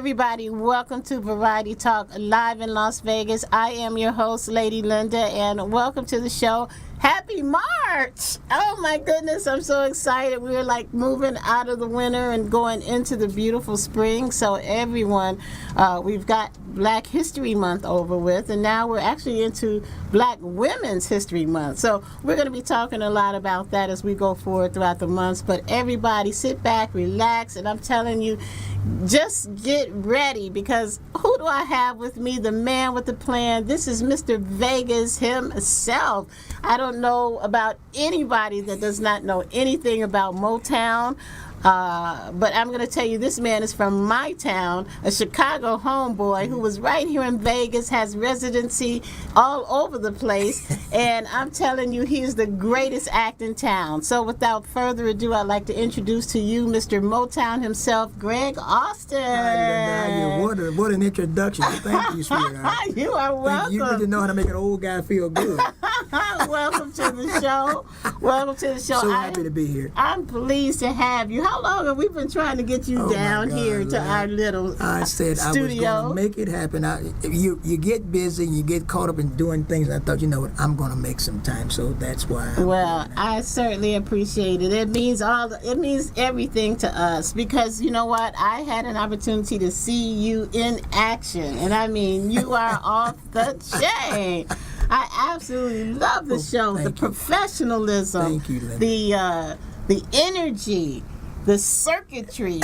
everybody, welcome to Variety Talk live in Las Vegas. I am your host, Lady Linda, and welcome to the show. Happy March! Oh my goodness, I'm so excited. We're like moving out of the winter and going into the beautiful spring. So everyone, we've got Black History Month over with, and now we're actually into Black Women's History Month. So we're going to be talking a lot about that as we go forward throughout the months. But everybody sit back, relax, and I'm telling you, just get ready, because who do I have with me? The man with the plan. This is Mr. Vegas himself. I don't know about anybody that does not know anything about Motown. But I'm going to tell you, this man is from my town, a Chicago homeboy who was right here in Vegas, has residency all over the place, and I'm telling you, he is the greatest act in town. So without further ado, I'd like to introduce to you Mr. Motown himself, Greg Austin. What an introduction. Thank you, sweetheart. You are welcome. You really know how to make an old guy feel good. Welcome to the show. Welcome to the show. So happy to be here. I'm pleased to have you. How long have we been trying to get you down here to our little I said studio? I was going to make it happen. You get busy, you get caught up in doing things. I thought, you know what, I'm going to make some time, so that's why. Well, I certainly appreciate it. It means everything to us, because you know what? I had an opportunity to see you in action, and I mean, you are off the chain. I absolutely love the show, the professionalism, thank you, Linda. The energy, the circuitry,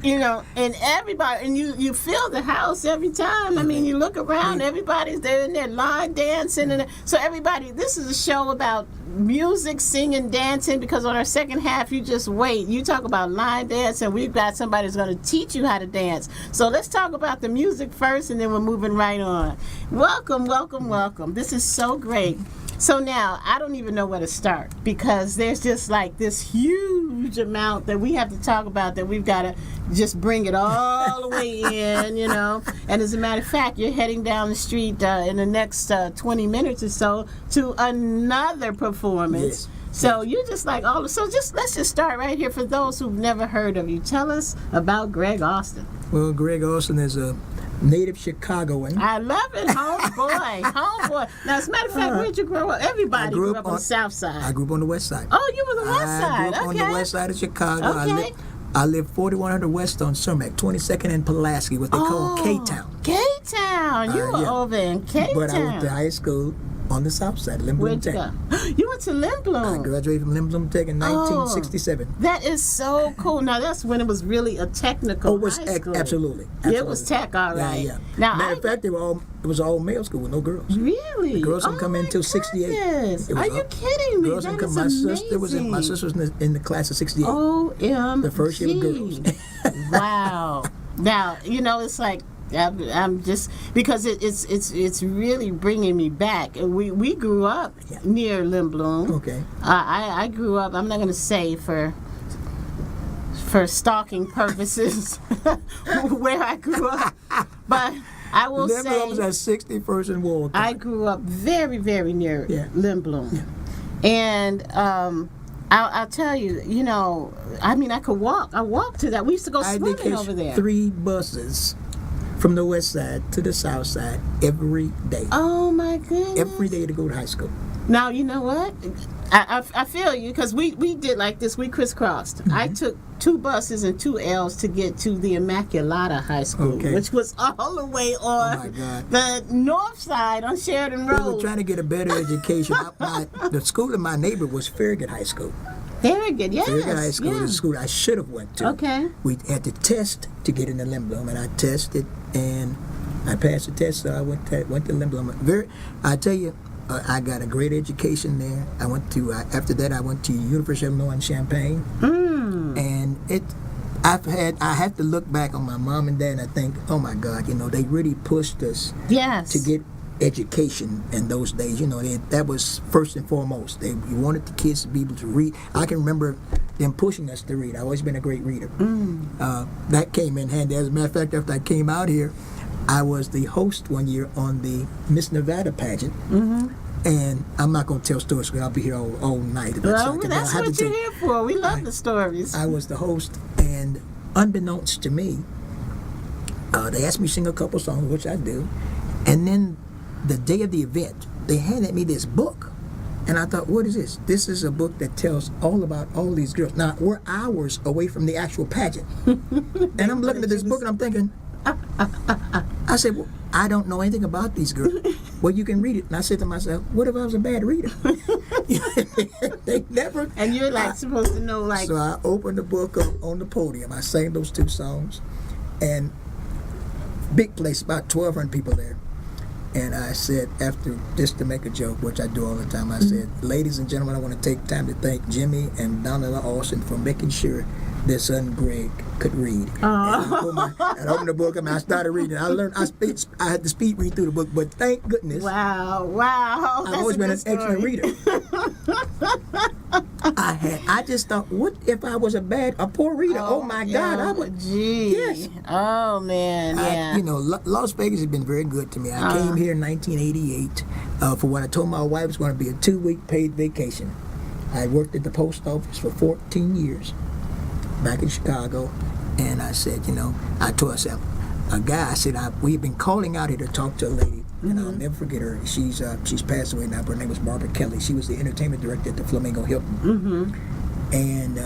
you know, and everybody, and you feel the house every time. I mean, you look around, everybody's there in there line dancing, and so everybody. This is a show about music, singing, dancing, because on our second half, you just wait. You talk about line dance, and we've got somebody who's going to teach you how to dance. So let's talk about the music first, and then we're moving right on. Welcome, welcome, welcome. This is so great. So now, I don't even know where to start, because there's just like this huge amount that we have to talk about, that we've got to just bring it all the way in, you know. And as a matter of fact, you're heading down the street in the next 20 minutes or so to another performance. Yes. So you're just like, let's just start right here. For those who've never heard of you, tell us about Greg Austin. Well, Greg Austin is a native Chicagoan. I love it, homeboy, homeboy. Now, as a matter of fact, where'd you grow up? Everybody grew up on the South Side. I grew up on the West Side. Oh, you were the West Side. I grew up on the West Side of Chicago. Okay. I live 4100 West on Cermak, 22nd and Pulaski, what they call K-Town. K-Town. You were over in K-Town. But I went to high school on the South Side, Lindblom Tech. You went to Lindblom. I graduated from Lindblom Tech in 1967. That is so cool. Now, that's when it was really a technical high school. Absolutely. Yeah, it was tech, all right. Yeah. Now, Matter of fact, it was all male school with no girls. Really? The girls didn't come in until 68. Are you kidding me? Girls didn't come. My sister was in the class of 68. OMG. The first year of girls. Wow. Now, you know, it's like, I'm just, because it's really bringing me back. We grew up near Lindblom. Okay. I grew up, I'm not going to say for stalking purposes where I grew up, but I will say Lindblom was at 61st and Walcott. I grew up very, very near Lindblom. Yeah. And I'll tell you, you know, I mean, I could walk. I walked to that. We used to go swimming over there. 3 buses from the West Side to the South Side every day. Oh, my goodness. Every day to go to high school. Now, you know what? I feel you, because we did like this. We crisscrossed. Mm-hmm. I took 2 buses and 2 L's to get to the Immaculata High School, which was all the way on the north side on Sheridan Road. We were trying to get a better education. The school in my neighborhood was Farragut High School. Farragut, yes. Farragut High School is a school I should have went to. Okay. We had to test to get into Lindblom, and I tested, and I passed the test, so I went to Lindblom. I tell you, I got a great education there. I went to after that I went to University of Illinois in Champaign, and I have to look back on my mom and dad and I think, oh my God, you know, they really pushed us to get education in those days. You know, that was first and foremost. You wanted the kids to be able to read. I can remember them pushing us to read. I've always been a great reader. That came in handy. As a matter of fact, after I came out here, I was the host one year on the Miss Nevada pageant. And I'm not going to tell stories because I'll be here all night. Well, that's what you're here for. We love the stories. I was the host, and unbeknownst to me, They asked me to sing a couple songs, which I do. And then the day of the event, they handed me this book. And I thought, what is this? This is a book that tells all about all these girls. Now, we're hours away from the actual pageant. And I'm looking at this book and I'm thinking, I said, well, I don't know anything about these girls. Well, you can read it. And I said to myself, what if I was a bad reader? They never. And you're like supposed to know, like. So I opened the book up on the podium. I sang those 2 songs. And big place, about 1,200 people there. And I said, after, just to make a joke, which I do all the time, I said, ladies and gentlemen, I want to take time to thank Jimmy and Donna Austin for making sure their son Greg could read. And I opened the book and I started reading. I learned, I had to speed read through the book, but thank goodness. Wow. I've always been an excellent reader. I just thought, what if I was a poor reader? Oh my God, I would. Gee. Yes. Oh man, yeah. Las Vegas has been very good to me. I came here in 1988 for what I told my wife was going to be a 2-week paid vacation. I worked at the post office for 14 years back in Chicago, and I said, I told myself, a guy, I said, we've been calling out here to talk to a lady, and I'll never forget her. She's passed away now, but her name was Barbara Kelly. She was the entertainment director at the Flamingo Hilton. And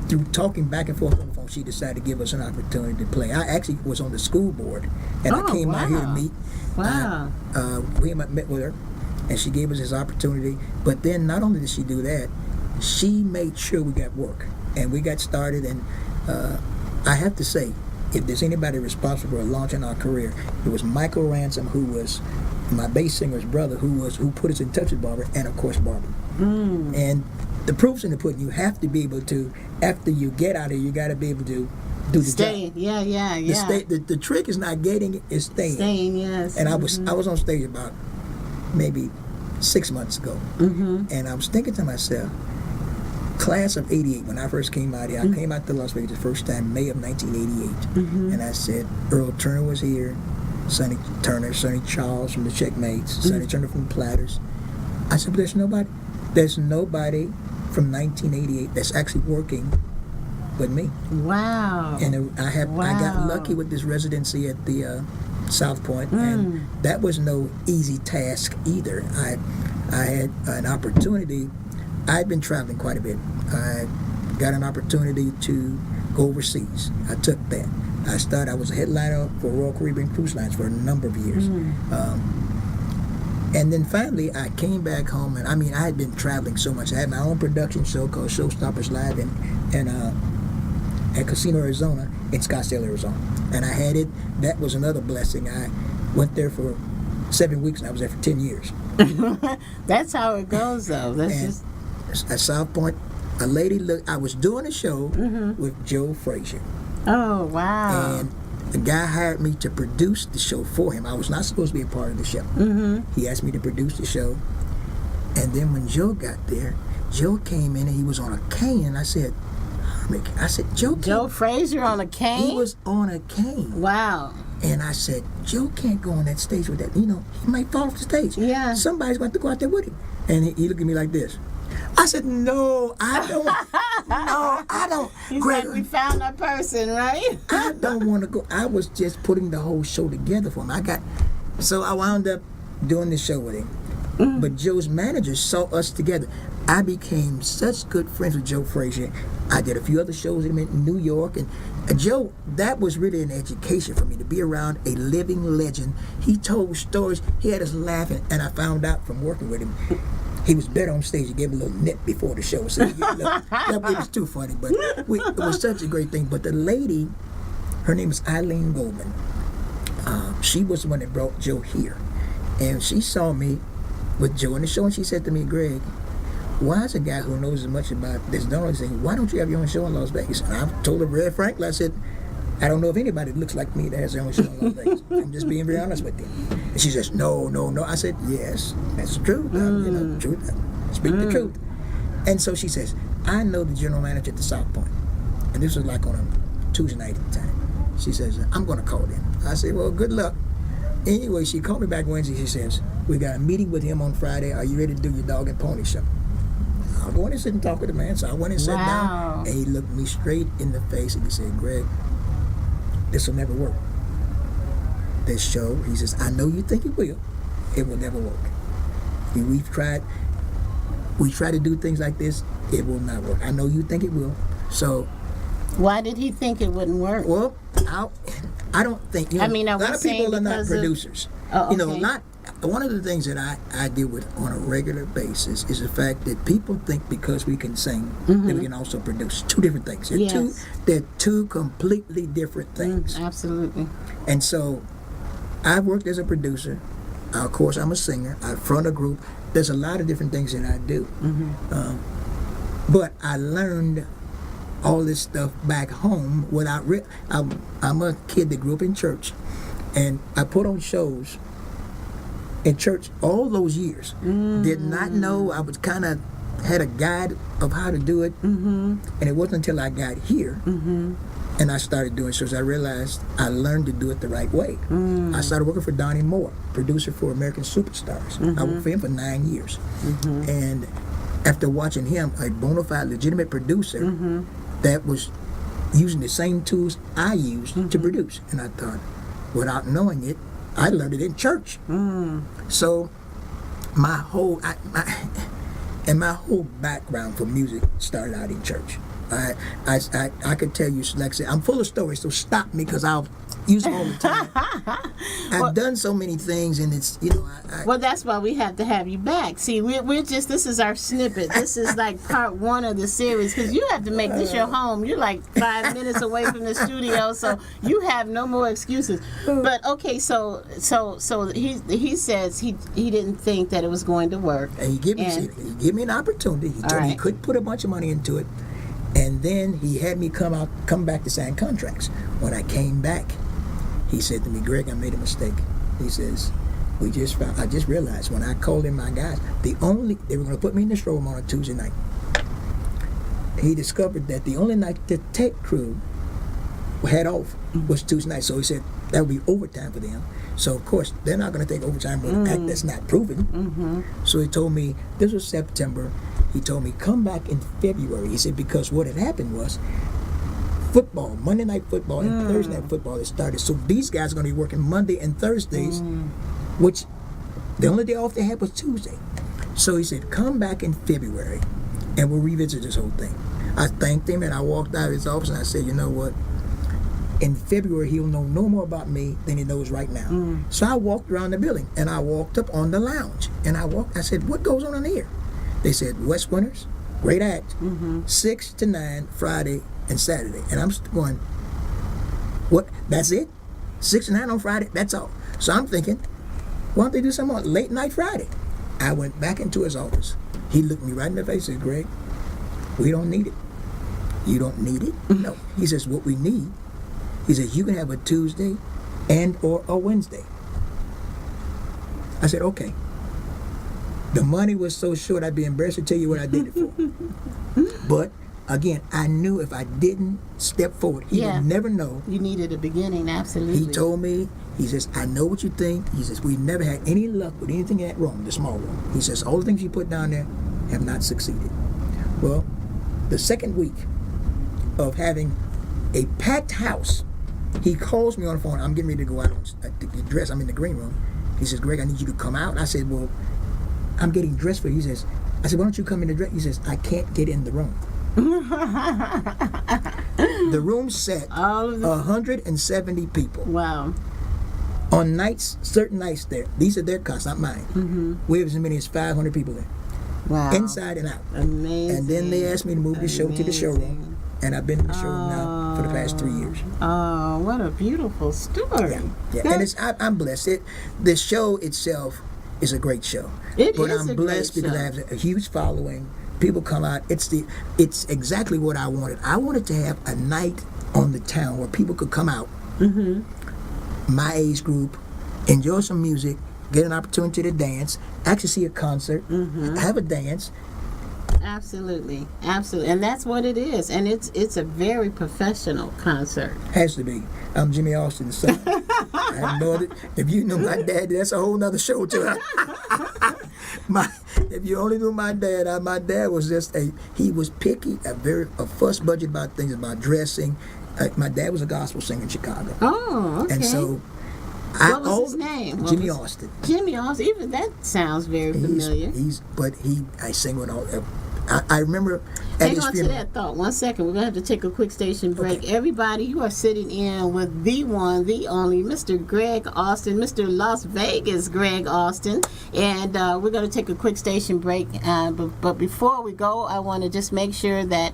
through talking back and forth on the phone, she decided to give us an opportunity to play. I actually was on the school board, and I came out here to meet. Wow. We met with her, and she gave us this opportunity. But then not only did she do that, she made sure we got work, and we got started. And I have to say, if there's anybody responsible for launching our career, it was Michael Ransom, who was my bass singer's brother, who put us in touch with Barbara, and of course Barbara. And the proof's in the pudding. You have to be able to, after you get out of here, you got to be able to do the job. Yeah. The trick is not getting it, it's staying. Staying, yes. And I was on stage about maybe 6 months ago, and I was thinking to myself, class of 88, when I first came out here, I came out to Las Vegas the first time, May of 1988, and I said, Earl Turner was here, Sonny Charles from the Checkmates, Sonny Turner from the Platters. I said, but there's nobody from 1988 that's actually working but me. Wow. And I got lucky with this residency at the South Point, and that was no easy task either. I had an opportunity. I'd been traveling quite a bit. I got an opportunity to go overseas. I took that. I was a headliner for Royal Caribbean Cruise Lines for a number of years. And then finally, I came back home, and I had been traveling so much. I had my own production show called Showstoppers Live at Casino Arizona in Scottsdale, Arizona. And I had it. That was another blessing. I went there for 7 weeks, and I was there for 10 years. That's how it goes, though. At South Point, a lady I was doing a show with Joe Frazier. Oh, wow. And the guy hired me to produce the show for him. I was not supposed to be a part of the show. He asked me to produce the show. And then when Joe got there, Joe came in and he was on a cane. And I said, Joe Frazier on a cane? He was on a cane. Wow. And I said, Joe can't go on that stage with that. He might fall off the stage. Yeah. Somebody's going to go out there with him. And he looked at me like this. I said, no, I don't. No, I don't. He's like, we found our person, right? I don't want to go. I was just putting the whole show together for him. So I wound up doing the show with him. But Joe's manager saw us together. I became such good friends with Joe Frazier. I did a few other shows with him in New York. And Joe, that was really an education for me, to be around a living legend. He told stories. He had us laughing. And I found out from working with him, he was better on stage. He gave him a little nip before the show. So it was too funny. But it was such a great thing. But the lady, her name is Eileen Goldman. She was the one that brought Joe here. And she saw me with Joe in the show, and she said to me, Greg, why is a guy who knows as much about this knowledge thing, why don't you have your own show in Las Vegas? And I told her very frankly, I said, I don't know if anybody that looks like me that has their own show in Las Vegas. I'm just being very honest with you. And she says, no. I said, yes, that's the truth. Truth. Speak the truth. And so she says, I know the general manager at the South Point. And this was like on a Tuesday night at the time. She says, I'm going to call him. I said, well, good luck. Anyway, she called me back Wednesday. She says, we got a meeting with him on Friday. Are you ready to do your dog and pony show? I'll go in and sit and talk with the man. So I went and sat down, and he looked me straight in the face and he said, Greg, this will never work. This show, he says, I know you think it will never work. We try to do things like this, it will not work. I know you think it will. So Why did he think it wouldn't work? well, I don't think, I mean, a are we lot of saying people are not because of- producers. Oh, okay. One of the things that I deal with on a regular basis is the fact that people think because we can sing that we can also produce. Two different things. They're two completely different things. Absolutely. And so I've worked as a producer. Of course, I'm a singer. I front a group. There's a lot of different things that I do. But I learned all this stuff back home without I'm a kid that grew up in church, and I put on shows in church all those years. Did not know. I was kind of had a guide of how to do it, and it wasn't until I got here and I started doing shows I realized I learned to do it the right way. I started working for Donnie Moore, producer for American Superstars. I worked for him for 9 years, and after watching him, a bona fide legitimate producer that was using the same tools I used to produce, and I thought, without knowing it, I learned it in church. So my whole background for music started out in church. I could tell you, like I said, I'm full of stories, so stop me because I'll use them all the time. I've done so many things, and it's, Well, that's why we have to have you back. See, we're just, this is our snippet. This is like part one of the series, because you have to make this your home. You're like 5 minutes away from the studio, so you have no more excuses. But okay, so he says he didn't think that it was going to work. And he gave me an opportunity. He told me he couldn't put a bunch of money into it. And then he had me come back to sign contracts. When I came back, he said to me, Greg, I made a mistake. He says, I just realized when I called in my guys, they were going to put me in the showroom on a Tuesday night. He discovered that the only night the tech crew had off was Tuesday night. So he said that would be overtime for them. So of course they're not going to take overtime with an act that's not proven. So he told me, this was September. He told me, come back in February. He said, because what had happened was football, Monday night football and Thursday night football had started. So these guys are going to be working Monday and Thursdays, which the only day off they had was Tuesday. So he said, come back in February and we'll revisit this whole thing. I thanked him and I walked out of his office and I said, you know what? In February, he'll know no more about me than he knows right now. So I walked around the building and I walked up on the lounge and I said, what goes on in here? They said, West Winters, great act, 6 to 9, Friday and Saturday. And I'm going, what? That's it? 6 to 9 on Friday? That's all. So I'm thinking, why don't they do something on late night Friday? I went back into his office. He looked me right in the face and said, Greg, we don't need it. You don't need it? No. He says, what we need, he says, you can have a Tuesday and or a Wednesday. I said, okay. The money was so short, I'd be embarrassed to tell you what I did it for. But again, I knew if I didn't step forward, he would never know. You needed a beginning, absolutely. He told me, he says, I know what you think. He says, we never had any luck with anything in that room, the small room. He says, all the things you put down there have not succeeded. Well, the second week of having a packed house, he calls me on the phone. I'm getting ready to go out to get dressed. I'm in the green room. He says, Greg, I need you to come out. I said, well, I'm getting dressed for you. He says, I said, why don't you come in the dress? He says, I can't get in the room. The room set 170 people. Wow. On nights, certain nights there, these are their costs, not mine. We have as many as 500 people there. Wow. Inside and out. Amazing. And then they asked me to move the show to the showroom. And I've been in the showroom now for the past 3 years. Oh, what a beautiful story. Yeah. And I'm blessed. The show itself is a great show. But I'm blessed because I have a huge following. People come out. It's exactly what I wanted. I wanted to have a night on the town where people could come out, my age group, enjoy some music, get an opportunity to dance, actually see a concert, have a dance. Absolutely, and that's what it is, and it's a very professional concert. Has to be. I'm Jimmy Austin's son. I have no other. If you knew my dad, that's a whole nother show too. If you only knew my dad was just he was picky, a fuss budget about things, about dressing, My dad was a gospel singer in Chicago. Oh, okay. And so, what was his name? Jimmy Austin. Jimmy Austin. Even that sounds very familiar. I sing with all. I remember at Hang his on funeral. to that thought. 1 second. We're going to have to take a quick station break. Okay. Everybody, you are sitting in with the one, the only, Mr. Greg Austin, Mr. Las Vegas Greg Austin. And we're going to take a quick station break. But before we go, I want to just make sure that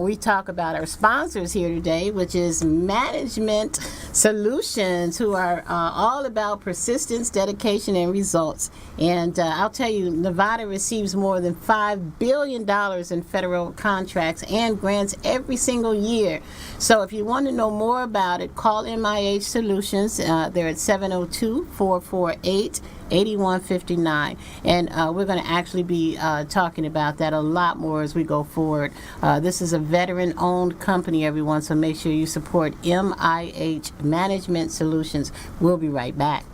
we talk about our sponsors here today, which is Management Solutions, who are all about persistence, dedication, and results. And I'll tell you, Nevada receives more than $5 billion in federal contracts and grants every single year. So if you want to know more about it, call MIH Solutions. They're at 702-448-8159. And we're going to actually be talking about that a lot more as we go forward. This is a veteran-owned company, everyone, so make sure you support MIH Management Solutions. We'll be right back.